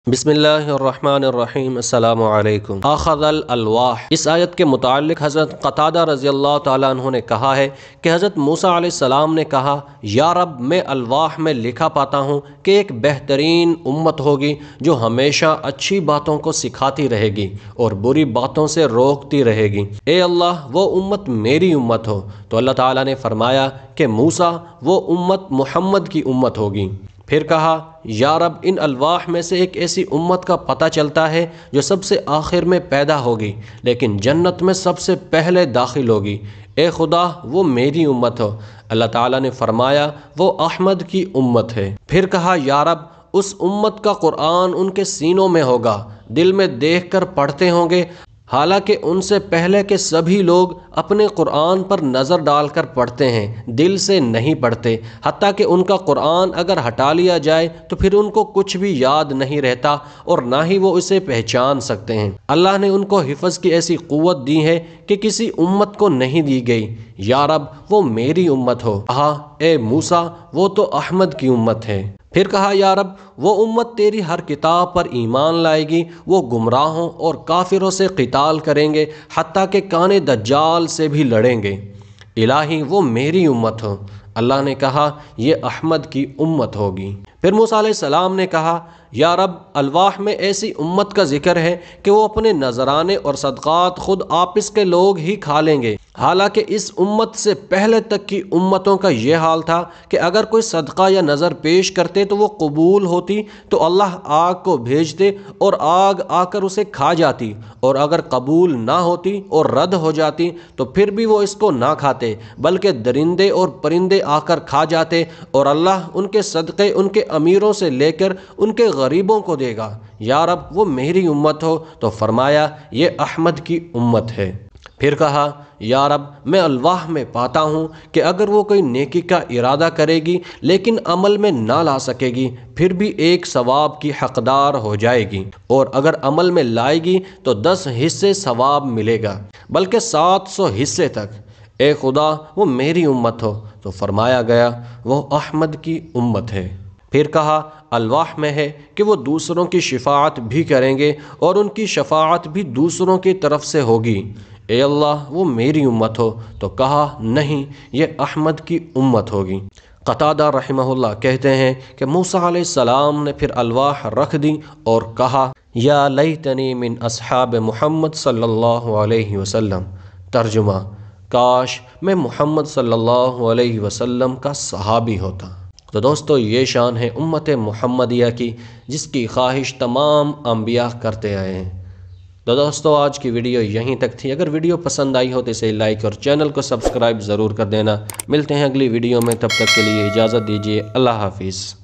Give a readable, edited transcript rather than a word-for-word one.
बिस्मिल्लाहिर्रहमानिर्रहीम। अस्सलामु अलैकुम। आखज़ल अलवाह, इस आयत के मुताल्लिक़ हज़रत क़तादा रज़ी अल्लाह ताला अन्हु ने कहा है कि हज़रत मूसा अलैहिस्सलाम ने कहा, या रब, मैं अलवाह में लिखा पाता हूँ कि एक बेहतरीन उम्मत होगी जो हमेशा अच्छी बातों को सिखाती रहेगी और बुरी बातों से रोकती रहेगी। ए अल्लाह, वो उम्मत मेरी उम्मत हो। तो अल्लाह ताला ने फरमाया कि मूसा, वो उम्मत मुहम्मद की उम्मत होगी। फिर कहा, या रब, इन अलवाह में से एक ऐसी उम्मत का पता चलता है जो सबसे आखिर में पैदा होगी लेकिन जन्नत में सबसे पहले दाखिल होगी। ए खुदा, वो मेरी उम्मत हो। अल्लाह ताला ने फरमाया, वो अहमद की उम्मत है। फिर कहा, या रब, उस उम्मत का कुरान उनके सीनों में होगा, दिल में देख कर पढ़ते होंगे, हालांकि उनसे पहले के सभी लोग अपने कुरान पर नज़र डालकर पढ़ते हैं, दिल से नहीं पढ़ते। हत्ता कि उनका कुरान अगर हटा लिया जाए तो फिर उनको कुछ भी याद नहीं रहता और ना ही वो इसे पहचान सकते हैं। अल्लाह ने उनको हिफ़्ज़ की ऐसी क़ुव्वत दी है कि किसी उम्मत को नहीं दी गई। या रब, वो मेरी उम्मत हो। कहा, ए मूसा, वो तो अहमद की उम्मत है। फिर कहा, या रब, वो उम्मत तेरी हर किताब पर ईमान लाएगी, वो गुमराहों और काफिरों से क़िताल करेंगे, हत्ता कि काने दज्जाल से भी लड़ेंगे। इलाही, वो मेरी उम्मत हो। अल्लाह ने कहा, ये अहमद की उम्मत होगी। फिर मूसा अलैहिस्सलाम ने कहा, या रब, अलवाह में ऐसी उम्मत का जिक्र है कि वो अपने नजराने और सदक़ात खुद आपस के लोग ही खा लेंगे। हालांकि इस उम्मत से पहले तक की उम्मतों का ये हाल था कि अगर कोई सदका या नज़र पेश करते तो वो कबूल होती तो अल्लाह आग को भेजते और आग आकर उसे खा जाती, और अगर कबूल ना होती और रद्द हो जाती तो फिर भी वो इसको ना खाते, बल्कि दरिंदे और परिंदे आकर खा जाते, और अल्लाह उनके सदक़े उनके अमीरों से लेकर उनके गरीबों को देगा। या रब, वो मेरी उम्मत हो। तो फरमाया, ये अहमद की उम्मत है। फिर कहा, या रब, मैं अलवाह में पाता हूँ कि अगर वो कोई नेकी का इरादा करेगी लेकिन अमल में ना ला सकेगी फिर भी एक सवाब की हकदार हो जाएगी, और अगर अमल में लाएगी तो 10 हिस्से सवाब मिलेगा, बल्कि 700 हिस्से तक। ए खुदा, वो मेरी उम्मत हो। तो फरमाया गया, वो अहमद की उम्मत है। फिर कहा, अलवाह में है कि वो दूसरों की शिफाअत भी करेंगे और उनकी शफाअत भी दूसरों की तरफ से होगी। ए अल्लाह, वो मेरी उम्मत हो। तो कहा, नहीं, ये अहमद की उम्मत होगी। क़तादा रहमहुल्लाह कहते हैं कि मूसा अलैहिस्सलाम ने फिर अलवाह रख दी और कहा, या लैतनी मिन अस्हाब मुहम्मद सल्लल्लाहु अलैहि वसल्लम। तर्जुमा, काश मैं मोहम्मद सल्लल्लाहु अलैहि वसल्लम का सहाबी होता। तो दोस्तों, ये शान है उम्मत मुहम्मदिया की जिसकी ख्वाहिश तमाम अंबिया करते आए हैं। तो दोस्तों, आज की वीडियो यहीं तक थी। अगर वीडियो पसंद आई हो तो इसे लाइक और चैनल को सब्सक्राइब ज़रूर कर देना। मिलते हैं अगली वीडियो में, तब तक के लिए इजाज़त दीजिए। अल्लाह हाफिज़।